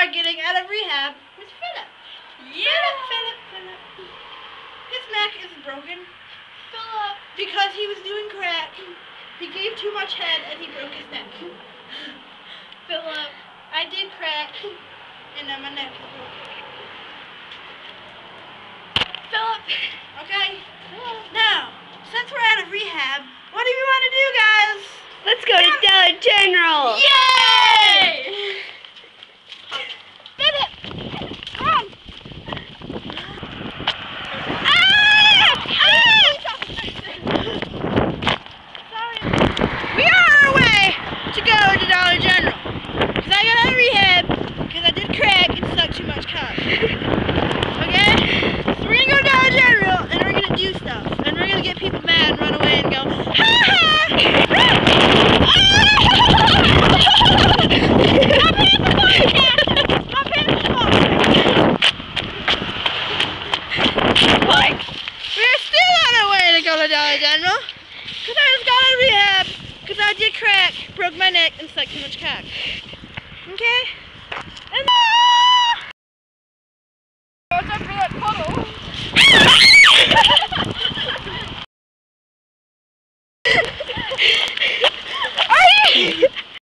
are getting out of rehab with Philip. Yeah. Philip. His neck is broken Philip. because he was doing crack. He gave too much head and he broke his neck. Philip. I did crack and then my neck is broken. Philip. Okay? Now, since we're out of rehab, what do we want to do, guys? Let's go to Dollar General. Yay! Philip. Come on. We are on our way to go to Dollar General. Because I got out of rehab, because I did crack and sucked too much cock. Okay? So we're going to go to Dollar General and we're going to do stuff. And we're going to get people mad and run away and go, ha ha! We're still on our way to go to Dollar General. Because I just got out of rehab. Because I did crack, broke my neck, and sucked too much cock. Okay?